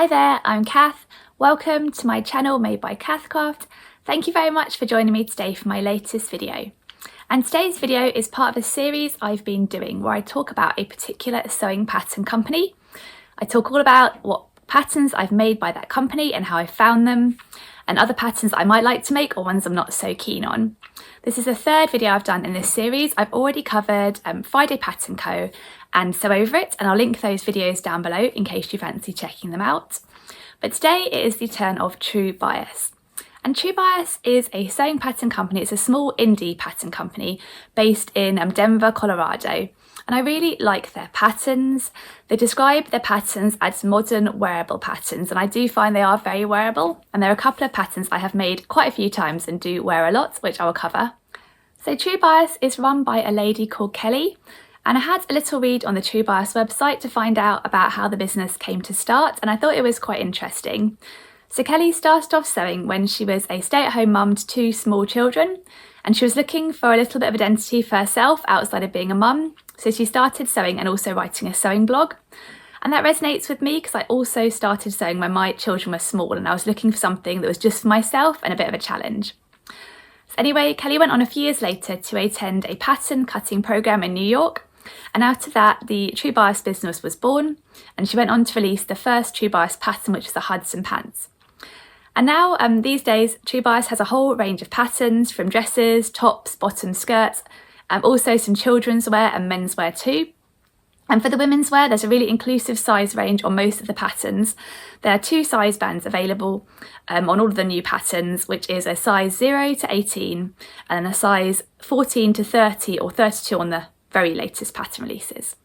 there, I'm Cath. Welcome to my channel made by Cath Craft. Thank you very much for joining me today for my latest video. And today's video is part of a series I've been doing where I talk about a particular sewing pattern company. I talk all about what patterns I've made by that company and how I found them, and other patterns I might like to make or ones I'm not so keen on. This is the third video I've done in this series. I've already covered Friday Pattern Co and Sew Over It, and I'll link those videos down below in case you fancy checking them out. But today it is the turn of True Bias. And True Bias is a sewing pattern company. It's a small indie pattern company based in Denver, Colorado. And I really like their patterns. They describe their patterns as modern wearable patterns, and I do find they are very wearable. And there are a couple of patterns I have made quite a few times and do wear a lot, which I will cover. So True Bias is run by a lady called Kelly, and I had a little read on the True Bias website to find out about how the business came to start, and I thought it was quite interesting. So Kelly started off sewing when she was a stay-at-home mum to two small children, and she was looking for a little bit of identity for herself outside of being a mum. So she started sewing and also writing a sewing blog. And that resonates with me because I also started sewing when my children were small and I was looking for something that was just for myself and a bit of a challenge. So anyway, Kelly went on a few years later to attend a pattern cutting program in New York. And out of that, the True Bias business was born, and she went on to release the first True Bias pattern, which was the Hudson Pants. And now, these days, True Bias has a whole range of patterns from dresses, tops, bottoms, skirts, also some children's wear and men's wear too. And for the women's wear, there's a really inclusive size range on most of the patterns. There are 2 size bands available on all of the new patterns, which is a size 0 to 18 and a size 14 to 30 or 32 on the very latest pattern releases.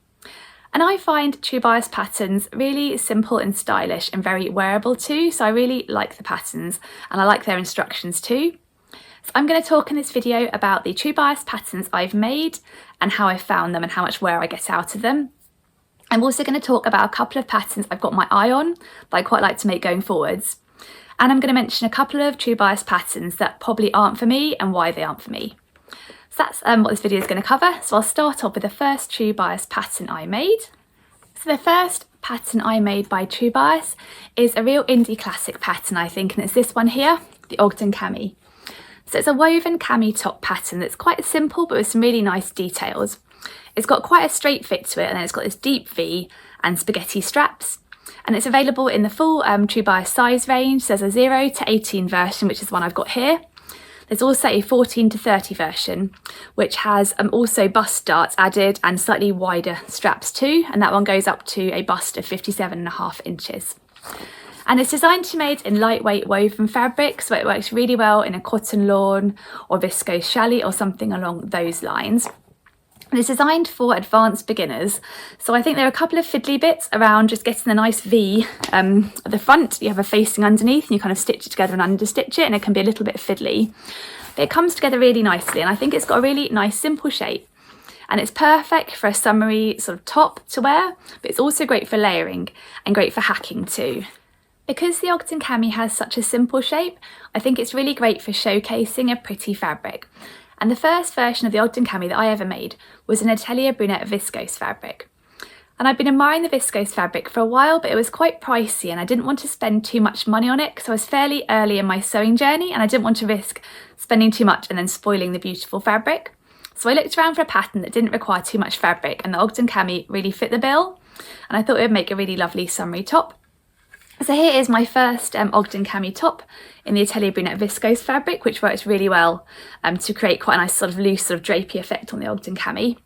And I find True Bias patterns really simple and stylish and very wearable too, so I really like the patterns and I like their instructions too. So I'm going to talk in this video about the True Bias patterns I've made and how I found them and how much wear I get out of them. I'm also going to talk about a couple of patterns I've got my eye on that I quite like to make going forwards. And I'm going to mention a couple of True Bias patterns that probably aren't for me and why they aren't for me. So that's what this video is going to cover. So I'll start off with the first True Bias pattern I made. So the first pattern I made by True Bias is a real indie classic pattern, I think, and it's this one here, the Ogden Cami. So it's a woven cami top pattern that's quite simple but with some really nice details. It's got quite a straight fit to it, and then it's got this deep V and spaghetti straps. And it's available in the full True Bias size range. So there's a 0 to 18 version, which is the one I've got here. There's also a 14 to 30 version, which has also bust darts added and slightly wider straps too, and that one goes up to a bust of 57.5 inches. And it's designed to be made in lightweight woven fabric, so it works really well in a cotton lawn or viscose challis or something along those lines. And it's designed for advanced beginners, so I think there are a couple of fiddly bits around just getting a nice V at the front. You have a facing underneath and you kind of stitch it together and understitch it, and it can be a little bit fiddly. But it comes together really nicely, and I think it's got a really nice simple shape. And it's perfect for a summery sort of top to wear, but it's also great for layering and great for hacking too. Because the Ogden Cami has such a simple shape, I think it's really great for showcasing a pretty fabric. And the first version of the Ogden Cami that I ever made was an Atelier Brunette viscose fabric. And I've been admiring the viscose fabric for a while, but it was quite pricey and I didn't want to spend too much money on it because I was fairly early in my sewing journey and I didn't want to risk spending too much and then spoiling the beautiful fabric. So I looked around for a pattern that didn't require too much fabric, and the Ogden Cami really fit the bill, and I thought it would make a really lovely summery top. So here is my first Ogden Cami top in the Atelier Brunette viscose fabric, which works really well to create quite a nice sort of loose sort of drapey effect on the Ogden Cami.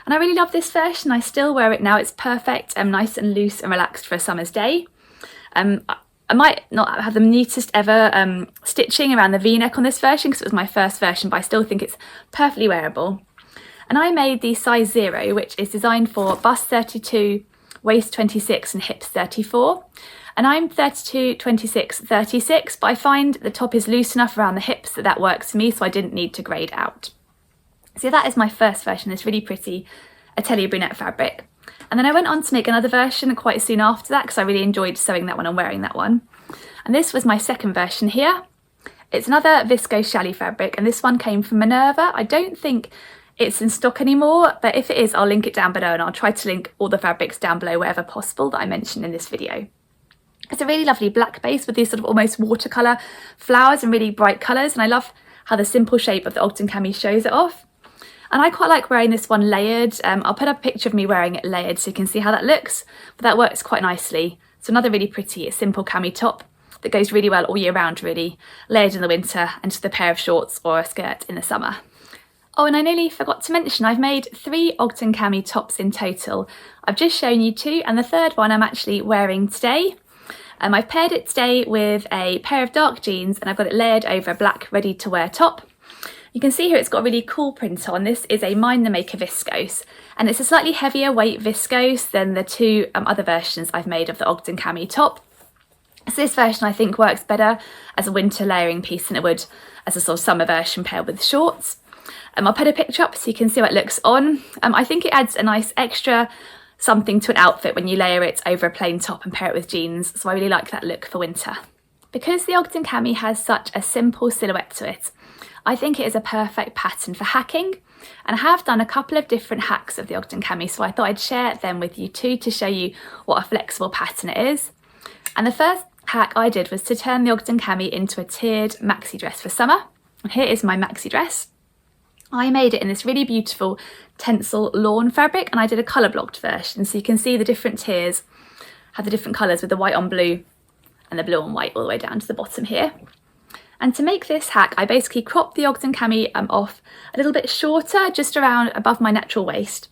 And I really love this version. I still wear it now. It's perfect, nice and loose and relaxed for a summer's day. I might not have the neatest ever stitching around the V-neck on this version because it was my first version, but I still think it's perfectly wearable. And I made the size 0, which is designed for bust 32, waist 26 and hips 34. And I'm 32, 26, 36, but I find the top is loose enough around the hips that works for me, so I didn't need to grade out. So that is my first version, this really pretty Atelier Brunette fabric. And then I went on to make another version quite soon after that because I really enjoyed sewing that one and wearing that one. And this was my second version here. It's another viscose challis fabric, and this one came from Minerva. I don't think it's in stock anymore, but if it is, I'll link it down below, and I'll try to link all the fabrics down below wherever possible that I mentioned in this video. It's a really lovely black base with these sort of almost watercolour flowers and really bright colours, and I love how the simple shape of the Ogden Cami shows it off. And I quite like wearing this one layered. I'll put up a picture of me wearing it layered so you can see how that looks, but that works quite nicely. So another really pretty simple cami top that goes really well all year round, really, layered in the winter and just a pair of shorts or a skirt in the summer. Oh, and I nearly forgot to mention, I've made 3 Ogden Cami tops in total. I've just shown you 2, and the third one I'm actually wearing today. I've paired it today with a pair of dark jeans, and I've got it layered over a black ready-to-wear top. You can see here it's got a really cool print on. This is a Mind the Maker viscose, and it's a slightly heavier weight viscose than the 2 other versions I've made of the Ogden Cami top. So this version I think works better as a winter layering piece than it would as a sort of summer version paired with shorts. I'll put a picture up so you can see what it looks on. I think it adds a nice extra something to an outfit when you layer it over a plain top and pair it with jeans, so I really like that look for winter. Because the Ogden Cami has such a simple silhouette to it, I think it is a perfect pattern for hacking, and I have done a couple of different hacks of the Ogden Cami, so I thought I'd share them with you too to show you what a flexible pattern it is. And the first hack I did was to turn the Ogden Cami into a tiered maxi dress for summer, and here is my maxi dress. I made it in this really beautiful Tencel lawn fabric, and I did a colour blocked version, so you can see the different tiers have the different colours with the white on blue and the blue on white all the way down to the bottom here. And to make this hack, I basically cropped the Ogden Cami off a little bit shorter, just around above my natural waist.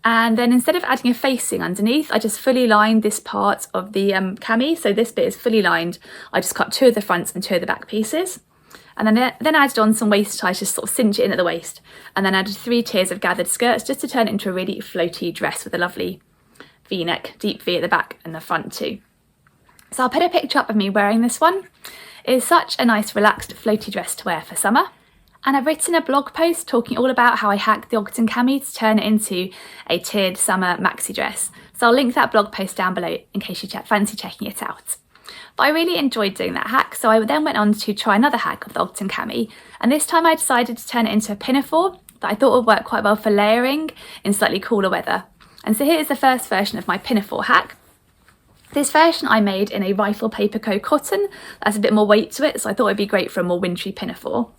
And then instead of adding a facing underneath, I just fully lined this part of the cami, so this bit is fully lined. I just cut 2 of the fronts and 2 of the back pieces. And then added on some waist ties, just sort of cinch it in at the waist, and then added 3 tiers of gathered skirts just to turn it into a really floaty dress with a lovely V-neck, deep V at the back and the front too. So I'll put a picture up of me wearing this one. It is such a nice relaxed floaty dress to wear for summer. And I've written a blog post talking all about how I hacked the Ogden Cami to turn it into a tiered summer maxi dress. So I'll link that blog post down below in case you fancy checking it out. But I really enjoyed doing that hack, so I then went on to try another hack of the Ogden Cami, and this time I decided to turn it into a pinafore that I thought would work quite well for layering in slightly cooler weather. And so here's the first version of my pinafore hack. This version I made in a rifle paperco cotton. That's a bit more weight to it, so I thought it'd be great for a more wintry pinafore.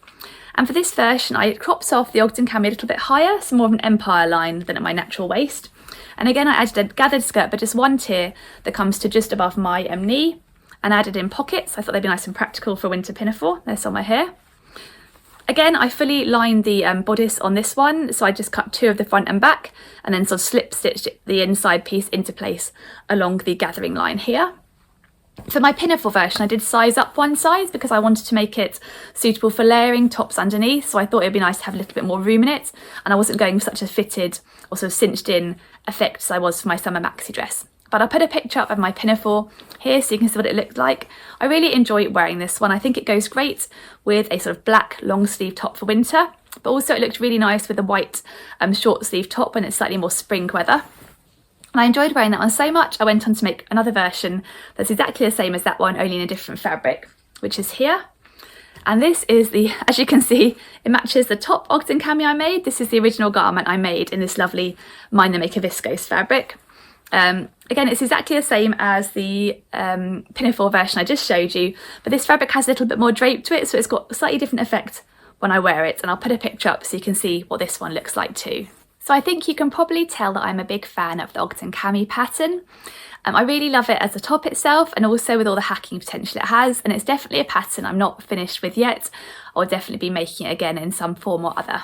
And for this version I cropped off the Ogden Cami a little bit higher, so more of an empire line than at my natural waist. And again I added a gathered skirt, but just 1 tier that comes to just above my knee, and added in pockets. I thought they'd be nice and practical for a winter pinafore. They're somewhere here. Again, I fully lined the bodice on this one, so I just cut 2 of the front and back, and then sort of slip stitched the inside piece into place along the gathering line here. For my pinafore version, I did size up 1 size because I wanted to make it suitable for layering tops underneath, so I thought it'd be nice to have a little bit more room in it, and I wasn't going for such a fitted or sort of cinched in effect as I was for my summer maxi dress. But I'll put a picture up of my pinafore here so you can see what it looked like. I really enjoy wearing this one. I think it goes great with a sort of black long sleeve top for winter, but also it looked really nice with a white short sleeve top when it's slightly more spring weather. And I enjoyed wearing that one so much, I went on to make another version that's exactly the same as that one, only in a different fabric, which is here. And this is as you can see, it matches the top Ogden Cami I made. This is the original garment I made in this lovely Mind the Maker viscose fabric. Again, it's exactly the same as the pinafore version I just showed you, but this fabric has a little bit more drape to it, so it's got a slightly different effect when I wear it, and I'll put a picture up so you can see what this one looks like too. So I think you can probably tell that I'm a big fan of the Ogden Cami pattern. I really love it as a top itself, and also with all the hacking potential it has, and it's definitely a pattern I'm not finished with yet. I'll definitely be making it again in some form or other.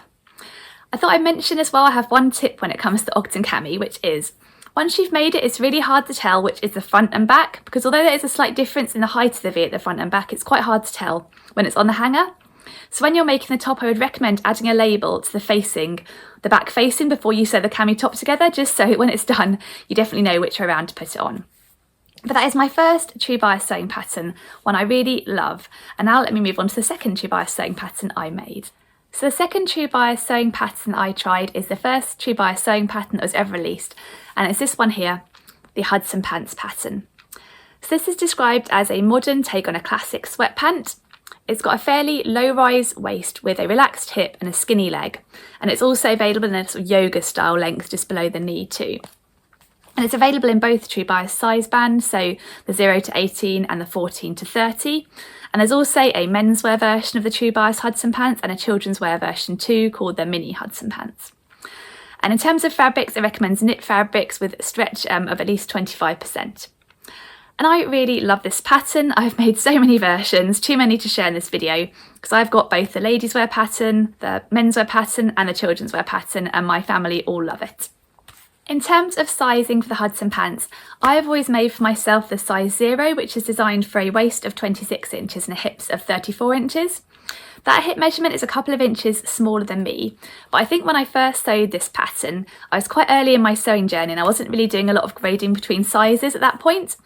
I thought I'd mention as well, I have one tip when it comes to Ogden Cami, which is once you've made it, it's really hard to tell which is the front and back, because although there is a slight difference in the height of the V at the front and back, it's quite hard to tell when it's on the hanger. So when you're making the top, I would recommend adding a label to the back facing before you sew the cami top together, just so when it's done, you definitely know which way around to put it on. But that is my first true bias sewing pattern, one I really love. And now let me move on to the second true bias sewing pattern I made. So the second true bias sewing pattern I tried is the first true bias sewing pattern that was ever released, and it's this one here, the Hudson Pants pattern. So this is described as a modern take on a classic sweat pant. It's got a fairly low-rise waist with a relaxed hip and a skinny leg, and it's also available in a sort of yoga style length just below the knee too. And it's available in both true bias size bands, so the 0 to 18 and the 14 to 30. And there's also a menswear version of the true bias Hudson Pants and a children's wear version too, called the mini Hudson Pants. And in terms of fabrics, it recommends knit fabrics with stretch of at least 25%. And I really love this pattern. I've made so many versions, too many to share in this video, because I've got both the ladies wear pattern, the menswear pattern and the children's wear pattern, and my family all love it. In terms of sizing for the Hudson Pants, I have always made for myself the size 0, which is designed for a waist of 26 inches and a hips of 34 inches. That hip measurement is a couple of inches smaller than me, but I think when I first sewed this pattern, I was quite early in my sewing journey and I wasn't really doing a lot of grading between sizes at that point.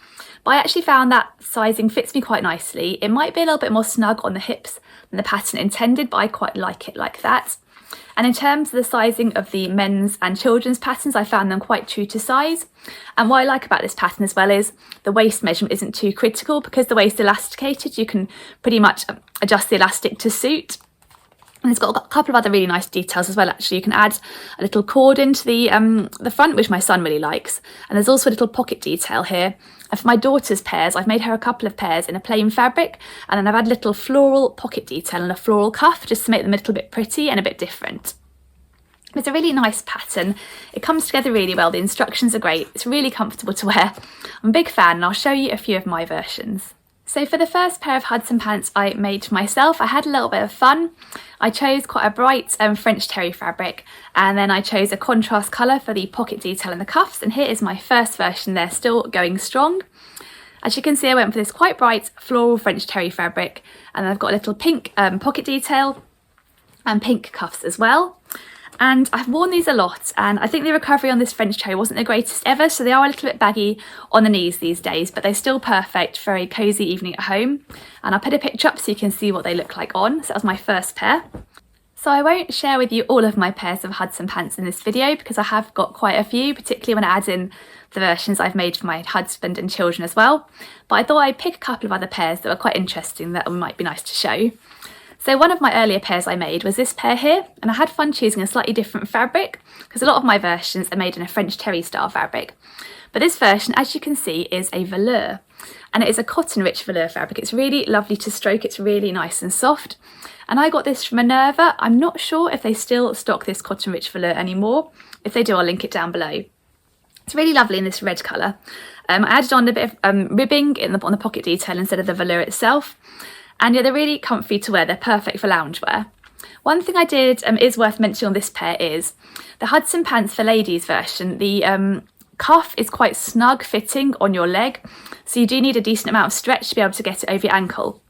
But I actually found that sizing fits me quite nicely. It might be a little bit more snug on the hips than the pattern intended, but I quite like it like that. And in terms of the sizing of the men's and children's patterns, I found them quite true to size. And what I like about this pattern as well is the waist measurement isn't too critical, because the waist is elasticated. You can pretty much adjust the elastic to suit. And it's got a couple of other really nice details as well, actually. You can add a little cord into the front, which my son really likes. And there's also a little pocket detail here. And for my daughter's pairs, I've made her a couple of pairs in a plain fabric, and then I've had a little floral pocket detail and a floral cuff just to make them a little bit pretty and a bit different. It's a really nice pattern. It comes together really well. The instructions are great. It's really comfortable to wear. I'm a big fan, and I'll show you a few of my versions. So for the first pair of Hudson Pants I made for myself, I had a little bit of fun. I chose quite a bright French terry fabric, and then I chose a contrast colour for the pocket detail and the cuffs, and here is my first version. They're still going strong. As you can see, I went for this quite bright floral French terry fabric, and I've got a little pink pocket detail and pink cuffs as well. And I've worn these a lot, and I think the recovery on this French terry wasn't the greatest ever, so they are a little bit baggy on the knees these days, but they're still perfect for a cosy evening at home. And I'll put a picture up so you can see what they look like on. So that was my first pair. So I won't share with you all of my pairs of Hudson Pants in this video, because I have got quite a few, particularly when I add in the versions I've made for my husband and children as well. But I thought I'd pick a couple of other pairs that were quite interesting that might be nice to show. So one of my earlier pairs I made was this pair here, and I had fun choosing a slightly different fabric, because a lot of my versions are made in a French terry style fabric. But this version, as you can see, is a velour, and it is a cotton rich velour fabric. It's really lovely to stroke, it's really nice and soft. And I got this from Minerva. I'm not sure if they still stock this cotton rich velour anymore. If they do, I'll link it down below. It's really lovely in this red colour. I added on a bit of ribbing on the pocket detail instead of the velour itself. And yeah, they're really comfy to wear. They're perfect for loungewear. One thing I did is worth mentioning on this pair is the Hudson Pants for ladies version. The cuff is quite snug fitting on your leg, so you do need a decent amount of stretch to be able to get it over your ankle.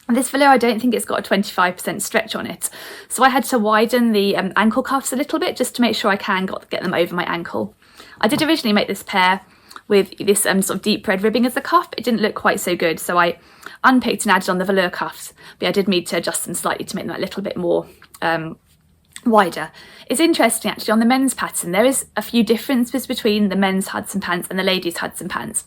And this velour, I don't think it's got a 25% stretch on it, so I had to widen the ankle cuffs a little bit just to make sure I can get them over my ankle. I did originally make this pair with this sort of deep red ribbing as the cuff. It didn't look quite so good, so I unpicked and added on the velour cuffs, but I did need to adjust them slightly to make them a little bit more wider. It's interesting actually, on the men's pattern there is a few differences between the men's Hudson Pants and the ladies' Hudson Pants.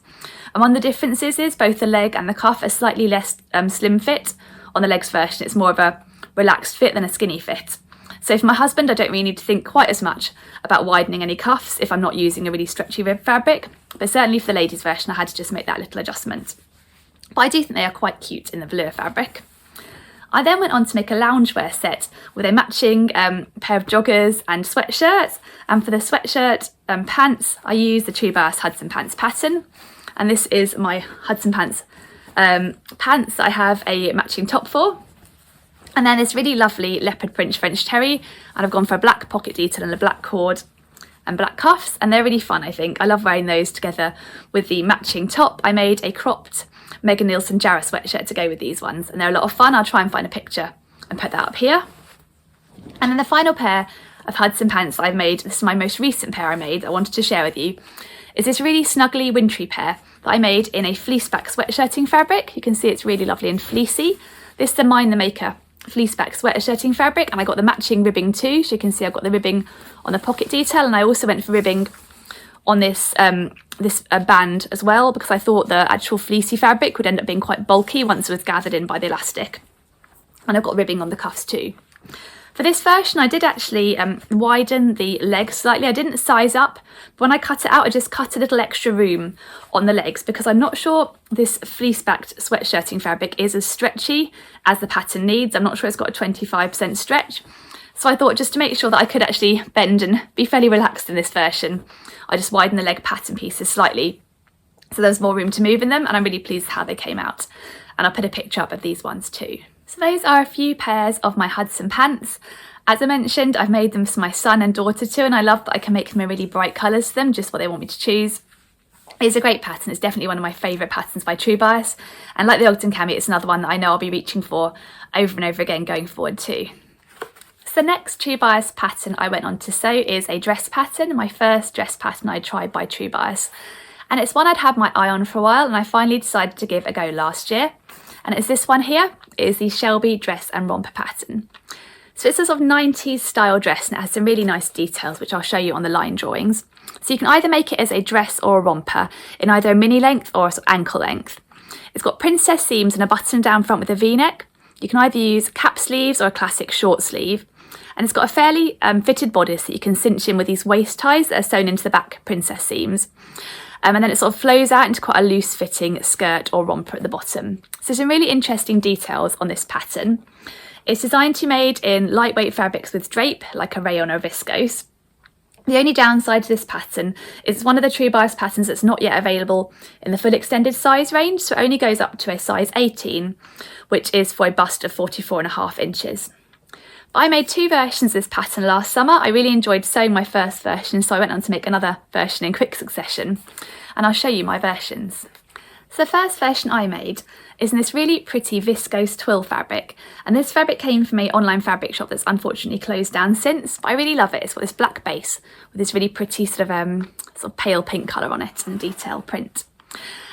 And one of the differences is both the leg and the cuff are slightly less slim fit. On the legs version it's more of a relaxed fit than a skinny fit. So for my husband, I don't really need to think quite as much about widening any cuffs if I'm not using a really stretchy rib fabric, but certainly for the ladies' version I had to just make that little adjustment. But I do think they are quite cute in the velour fabric. I then went on to make a loungewear set with a matching pair of joggers and sweatshirts, and for the sweatshirt pants I used the True Bias Hudson Pants pattern, and this is my Hudson Pants pants I have a matching top for. And then this really lovely leopard print French terry, and I've gone for a black pocket detail and a black cord and black cuffs, and they're really fun, I think. I love wearing those together with the matching top. I made a cropped Megan Nielsen Jarrah sweatshirt to go with these ones, and they're a lot of fun. I'll try and find a picture and put that up here. And then the final pair of Hudson Pants I've made, this is my most recent pair I made, I wanted to share with you, is this really snuggly wintry pair that I made in a fleeceback sweatshirting fabric. You can see it's really lovely and fleecy. This is the Mind the Maker fleeceback sweatshirting fabric, and I got the matching ribbing too, so you can see I've got the ribbing on the pocket detail, and I also went for ribbing on this band as well, because I thought the actual fleecy fabric would end up being quite bulky once it was gathered in by the elastic. And I've got ribbing on the cuffs too. For this version I did actually widen the legs slightly. I didn't size up, but when I cut it out I just cut a little extra room on the legs because I'm not sure this fleece backed sweatshirting fabric is as stretchy as the pattern needs. I'm not sure it's got a 25% stretch. So I thought just to make sure that I could actually bend and be fairly relaxed in this version, I just widened the leg pattern pieces slightly so there's more room to move in them, and I'm really pleased how they came out. And I'll put a picture up of these ones too. So those are a few pairs of my Hudson pants. As I mentioned, I've made them for my son and daughter too, and I love that I can make them in really bright colours for them, just what they want me to choose. It's a great pattern. It's definitely one of my favourite patterns by True Bias, and like the Ogden Cami, it's another one that I know I'll be reaching for over and over again going forward too. So the next True Bias pattern I went on to sew is a dress pattern, my first dress pattern I tried by True Bias. And it's one I'd had my eye on for a while, and I finally decided to give a go last year. And it's this one here. It is the Shelby Dress and Romper pattern. So it's a sort of 90s style dress, and it has some really nice details which I'll show you on the line drawings. So you can either make it as a dress or a romper in either a mini length or a sort of ankle length. It's got princess seams and a button down front with a V-neck. You can either use cap sleeves or a classic short sleeve. And it's got a fairly fitted bodice that you can cinch in with these waist ties that are sewn into the back princess seams. And then it sort of flows out into quite a loose fitting skirt or romper at the bottom. So some really interesting details on this pattern. It's designed to be made in lightweight fabrics with drape, like a rayon or viscose. The only downside to this pattern is it's one of the True Bias patterns that's not yet available in the full extended size range, so it only goes up to a size 18, which is for a bust of 44.5 inches. I made two versions of this pattern last summer. I really enjoyed sewing my first version, so I went on to make another version in quick succession, and I'll show you my versions. So the first version I made is in this really pretty viscose twill fabric, and this fabric came from an online fabric shop that's unfortunately closed down since, but I really love it. It's got this black base with this really pretty sort of pale pink colour on it and detail print.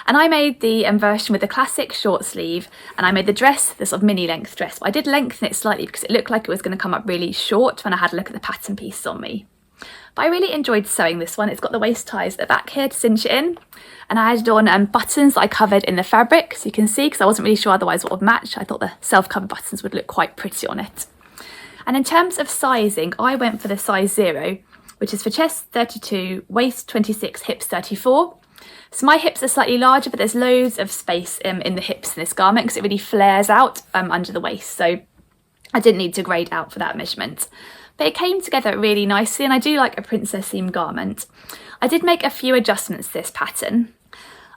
And I made the version with the classic short sleeve, and I made the dress, the sort of mini length dress, but I did lengthen it slightly because it looked like it was going to come up really short when I had a look at the pattern pieces on me. But I really enjoyed sewing this one. It's got the waist ties at the back here to cinch it in, and I added on buttons that I covered in the fabric, so you can see, because I wasn't really sure otherwise what would match. I thought the self-cover buttons would look quite pretty on it. And in terms of sizing, I went for the size 0, which is for chest 32, waist 26, hips 34. So my hips are slightly larger, but there's loads of space in the hips in this garment because it really flares out under the waist. So I didn't need to grade out for that measurement. But it came together really nicely, and I do like a princess seam garment. I did make a few adjustments to this pattern.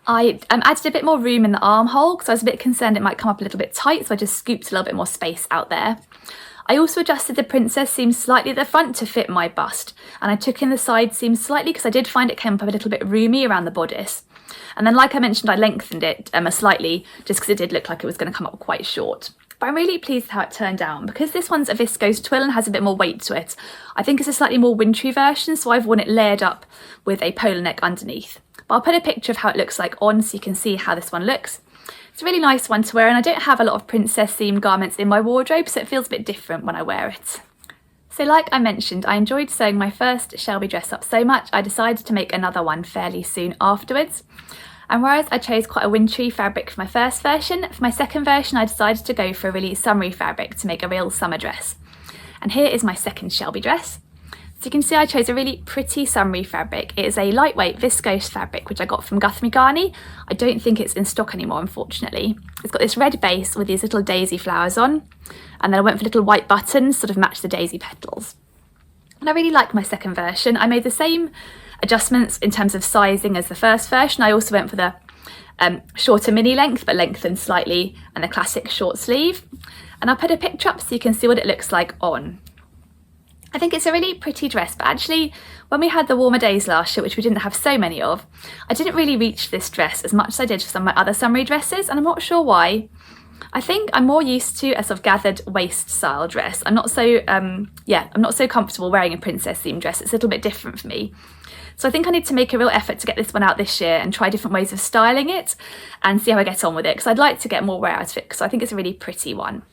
I added a bit more room in the armhole because I was a bit concerned it might come up a little bit tight, so I just scooped a little bit more space out there. I also adjusted the princess seam slightly at the front to fit my bust, and I took in the side seam slightly because I did find it came up a little bit roomy around the bodice. And then, like I mentioned, I lengthened it slightly just because it did look like it was going to come up quite short. But I'm really pleased with how it turned out. Because this one's a viscose twill and has a bit more weight to it, I think it's a slightly more wintry version, so I've worn it layered up with a polo neck underneath. But I'll put a picture of how it looks like on so you can see how this one looks. It's a really nice one to wear, and I don't have a lot of princess seam garments in my wardrobe, so it feels a bit different when I wear it. So like I mentioned, I enjoyed sewing my first Shelby dress up so much, I decided to make another one fairly soon afterwards. And whereas I chose quite a wintry fabric for my first version, for my second version I decided to go for a really summery fabric to make a real summer dress. And here is my second Shelby dress. So you can see I chose a really pretty summery fabric. It is a lightweight viscose fabric which I got from Gethsemane. I don't think it's in stock anymore, unfortunately. It's got this red base with these little daisy flowers on, and then I went for little white buttons sort of match the daisy petals. And I really like my second version. I made the same adjustments in terms of sizing as the first version. I also went for the shorter mini length but lengthened slightly, and the classic short sleeve. And I'll put a picture up so you can see what it looks like on. I think it's a really pretty dress, but actually when we had the warmer days last year, which we didn't have so many of, I didn't really reach this dress as much as I did for some of my other summery dresses, and I'm not sure why. I think I'm more used to a sort of gathered waist style dress. I'm not so comfortable wearing a princess theme dress. It's a little bit different for me. So I think I need to make a real effort to get this one out this year and try different ways of styling it and see how I get on with it, because I'd like to get more wear out of it because I think it's a really pretty one.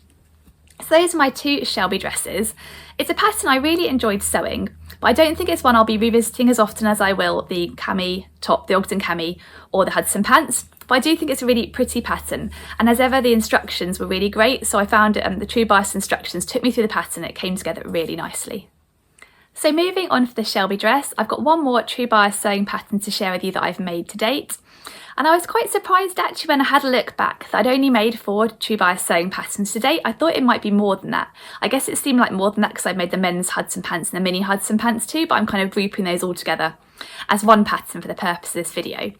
So those are my two Shelby dresses. It's a pattern I really enjoyed sewing, but I don't think it's one I'll be revisiting as often as I will the cami top, the Ogden Cami or the Hudson Pants. But I do think it's a really pretty pattern, and as ever the instructions were really great, so I found the true bias instructions took me through the pattern and it came together really nicely. So moving on for the Shelby dress, I've got one more true bias sewing pattern to share with you that I've made to date. And I was quite surprised actually when I had a look back that I'd only made 4 true bias sewing patterns to date. I thought it might be more than that. I guess it seemed like more than that because I made the men's Hudson Pants and the mini Hudson Pants too, but I'm kind of grouping those all together as one pattern for the purpose of this video.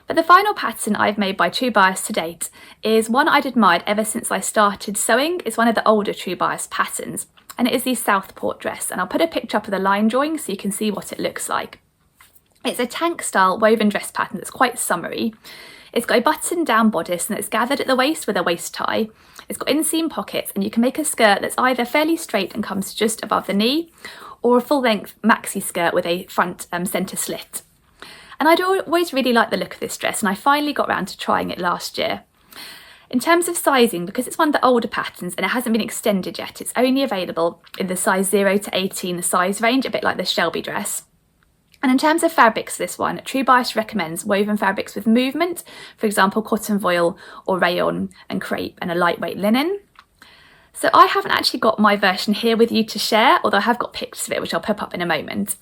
But the final pattern I've made by true bias to date is one I'd admired ever since I started sewing. It's one of the older true bias patterns, and it is the Southport dress, and I'll put a picture up of the line drawing so you can see what it looks like. It's a tank style woven dress pattern that's quite summery. It's got a button down bodice and it's gathered at the waist with a waist tie. It's got inseam pockets, and you can make a skirt that's either fairly straight and comes just above the knee, or a full length maxi skirt with a front centre slit. And I'd always really liked the look of this dress, and I finally got around to trying it last year. In terms of sizing, because it's one of the older patterns and it hasn't been extended yet, it's only available in the size 0 to 18 size range, a bit like the Shelby dress. And in terms of fabrics for this one, True Bias recommends woven fabrics with movement, for example cotton voile or rayon and crepe, and a lightweight linen. So I haven't actually got my version here with you to share, although I have got pictures of it which I'll pop up in a moment.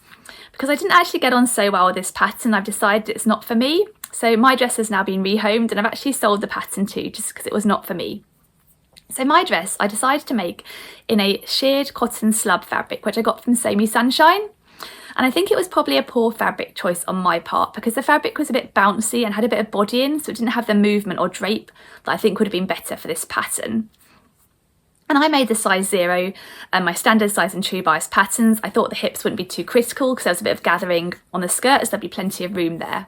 Because I didn't actually get on so well with this pattern, I've decided it's not for me. So my dress has now been rehomed and I've actually sold the pattern too, just because it was not for me. So my dress I decided to make in a sheared cotton slub fabric, which I got from Sew Me Sunshine. And I think it was probably a poor fabric choice on my part because the fabric was a bit bouncy and had a bit of body in, so it didn't have the movement or drape that I think would have been better for this pattern. And I made the size 0, my standard size in True Bias patterns. I thought the hips wouldn't be too critical because there was a bit of gathering on the skirt, so there'd be plenty of room there.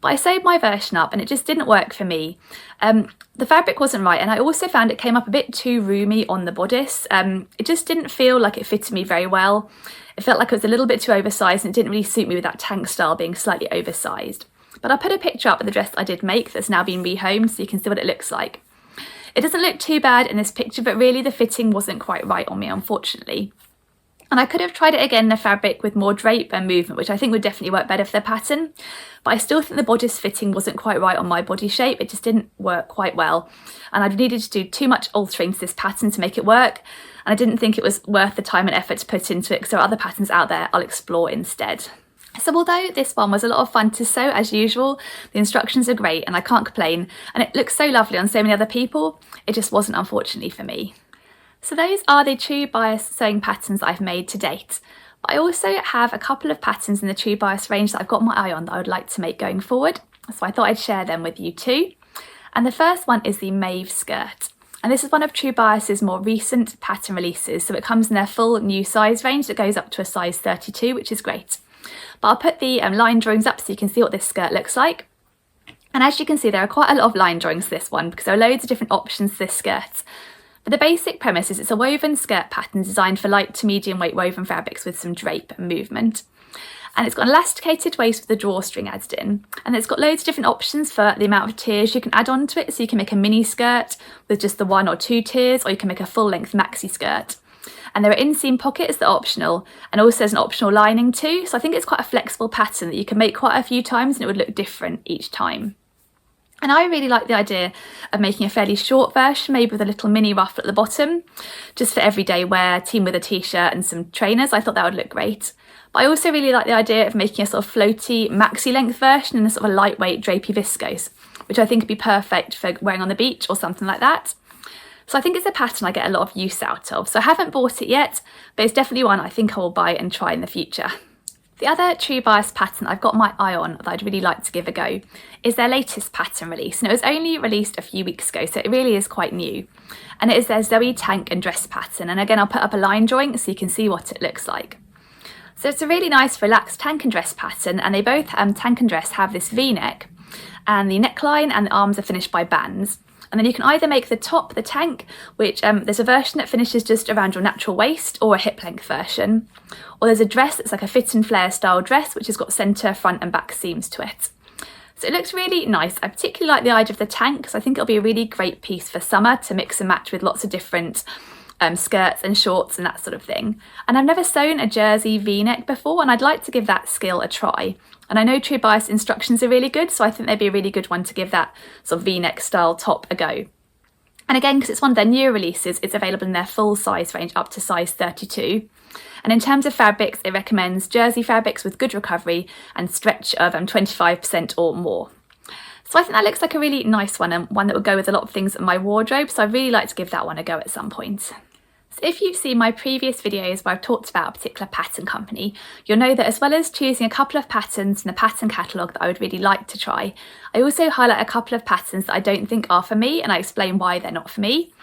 But I sewed my version up and it just didn't work for me. The fabric wasn't right, and I also found it came up a bit too roomy on the bodice. It just didn't feel like it fitted me very well. It felt like it was a little bit too oversized and it didn't really suit me with that tank style being slightly oversized. But I'll put a picture up of the dress I did make that's now been rehomed so you can see what it looks like. It doesn't look too bad in this picture, but really the fitting wasn't quite right on me, unfortunately. And I could have tried it again in a fabric with more drape and movement, which I think would definitely work better for the pattern. But I still think the bodice fitting wasn't quite right on my body shape. It just didn't work quite well. And I needed to do too much altering to this pattern to make it work. And I didn't think it was worth the time and effort to put into it, because there are other patterns out there I'll explore instead. So although this one was a lot of fun to sew as usual, the instructions are great and I can't complain, and it looks so lovely on so many other people, it just wasn't, unfortunately, for me. So those are the True Bias sewing patterns that I've made to date. But I also have a couple of patterns in the True Bias range that I've got my eye on that I would like to make going forward, so I thought I'd share them with you too. And the first one is the Mave Skirt. And this is one of True Bias's more recent pattern releases, so it comes in their full new size range that goes up to a size 32, which is great. But I'll put the line drawings up so you can see what this skirt looks like. And as you can see, there are quite a lot of line drawings to this one because there are loads of different options to this skirt. But the basic premise is it's a woven skirt pattern designed for light to medium weight woven fabrics with some drape and movement. And it's got an elasticated waist with a drawstring added in. And it's got loads of different options for the amount of tiers you can add on to it. So you can make a mini skirt with just the 1 or 2 tiers, or you can make a full length maxi skirt. And there are inseam pockets that are optional, and also there's an optional lining too. So I think it's quite a flexible pattern that you can make quite a few times and it would look different each time. And I really like the idea of making a fairly short version, maybe with a little mini ruffle at the bottom, just for everyday wear, team with a t-shirt and some trainers. I thought that would look great. But I also really like the idea of making a sort of floaty maxi length version in a sort of a lightweight drapey viscose, which I think would be perfect for wearing on the beach or something like that. So I think it's a pattern I get a lot of use out of. So I haven't bought it yet, but it's definitely one I think I will buy and try in the future. The other True Bias pattern I've got my eye on that I'd really like to give a go is their latest pattern release. And it was only released a few weeks ago, so it really is quite new. And it is their Zoe tank and dress pattern. And again, I'll put up a line drawing so you can see what it looks like. So it's a really nice relaxed tank and dress pattern, and they both, tank and dress, have this V-neck, and the neckline and the arms are finished by bands. And then you can either make the top the tank, which there's a version that finishes just around your natural waist, or a hip length version. Or there's a dress that's like a fit and flare style dress, which has got centre, front and back seams to it. So it looks really nice. I particularly like the idea of the tank because I think it'll be a really great piece for summer to mix and match with lots of different skirts and shorts and that sort of thing. And I've never sewn a jersey v-neck before, and I'd like to give that skill a try. And I know True Bias instructions are really good, so I think they'd be a really good one to give that sort of v-neck style top a go. And again, because it's one of their newer releases, it's available in their full size range up to size 32. And in terms of fabrics, it recommends jersey fabrics with good recovery and stretch of 25% or more. So I think that looks like a really nice one, and one that would go with a lot of things in my wardrobe, so I'd really like to give that one a go at some point. So if you've seen my previous videos where I've talked about a particular pattern company, you'll know that as well as choosing a couple of patterns in the pattern catalogue that I would really like to try, I also highlight a couple of patterns that I don't think are for me, and I explain why they're not for me.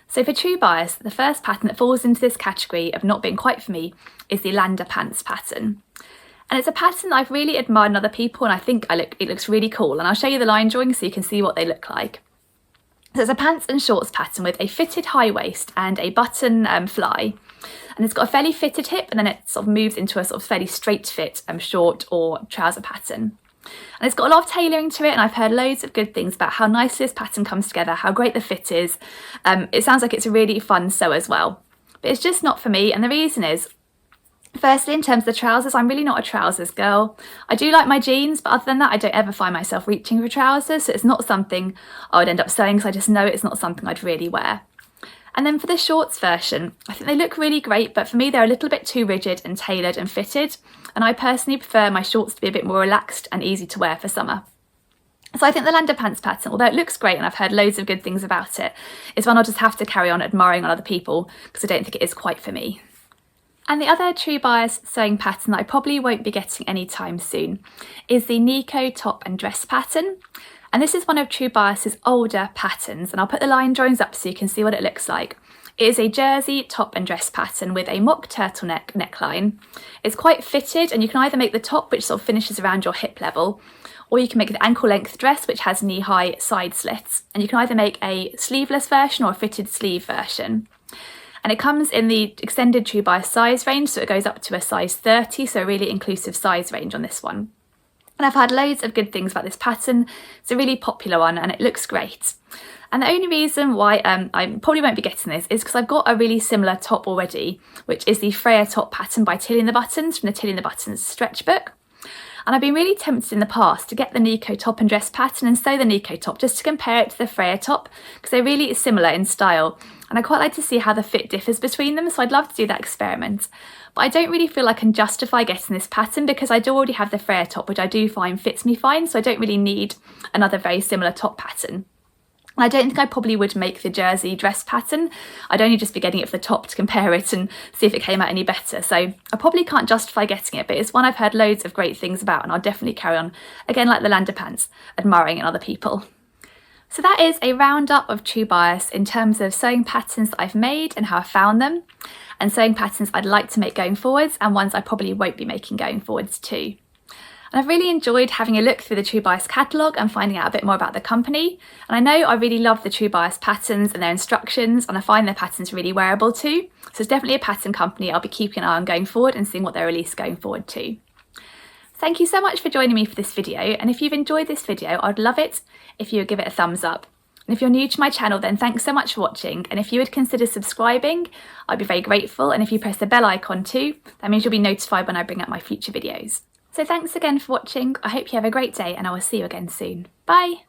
So for True Bias, the first pattern that falls into this category of not being quite for me is the Untitled Pants pattern. And it's a pattern that I've really admired in other people, and I think it looks really cool, and I'll show you the line drawing so you can see what they look like. So it's a pants and shorts pattern with a fitted high waist and a button fly, and it's got a fairly fitted hip, and then it sort of moves into a sort of fairly straight fit short or trouser pattern. And it's got a lot of tailoring to it, and I've heard loads of good things about how nicely this pattern comes together, how great the fit is. It sounds like it's a really fun sew as well, but it's just not for me, and the reason is, firstly, in terms of the trousers, I'm really not a trousers girl. I do like my jeans, but other than that, I don't ever find myself reaching for trousers, so it's not something I would end up sewing because I just know it's not something I'd really wear. And then for the shorts version, I think they look really great, but for me they're a little bit too rigid and tailored and fitted, and I personally prefer my shorts to be a bit more relaxed and easy to wear for summer. So I think the Untitled Pants pattern, although it looks great and I've heard loads of good things about it, is one I'll just have to carry on admiring on other people because I don't think it is quite for me. And the other True Bias sewing pattern that I probably won't be getting anytime soon is the Nico top and dress pattern. And this is one of True Bias's older patterns, and I'll put the line drawings up so you can see what it looks like. It is a jersey top and dress pattern with a mock turtleneck neckline. It's quite fitted, and you can either make the top, which sort of finishes around your hip level, or you can make the ankle length dress, which has knee-high side slits. And you can either make a sleeveless version or a fitted sleeve version. And it comes in the extended True Bias size range, so it goes up to a size 30, so a really inclusive size range on this one. And I've had loads of good things about this pattern. It's a really popular one and it looks great. And the only reason why I probably won't be getting this is because I've got a really similar top already, which is the Freya top pattern by Tilly and the Buttons from the Tilly and the Buttons stretch book. And I've been really tempted in the past to get the Nico top and dress pattern and sew the Nico top just to compare it to the Freya top, because they're really similar in style. And I quite like to see how the fit differs between them, so I'd love to do that experiment. But I don't really feel I can justify getting this pattern because I do already have the Freya top, which I do find fits me fine, so I don't really need another very similar top pattern. And I don't think I probably would make the jersey dress pattern. I'd only just be getting it for the top to compare it and see if it came out any better. So I probably can't justify getting it, but it's one I've heard loads of great things about, and I'll definitely carry on, again like the Untitled Pants, admiring in other people. So that is a roundup of True Bias in terms of sewing patterns that I've made and how I found them, and sewing patterns I'd like to make going forwards and ones I probably won't be making going forwards too. And I've really enjoyed having a look through the True Bias catalogue and finding out a bit more about the company. And I know I really love the True Bias patterns and their instructions, and I find their patterns really wearable too. So it's definitely a pattern company I'll be keeping an eye on going forward and seeing what they release going forward too. Thank you so much for joining me for this video, and if you've enjoyed this video, I'd love it if you would give it a thumbs up. And if you're new to my channel, then thanks so much for watching, and if you would consider subscribing, I'd be very grateful, and if you press the bell icon too, that means you'll be notified when I bring up my future videos. So thanks again for watching, I hope you have a great day, and I will see you again soon. Bye!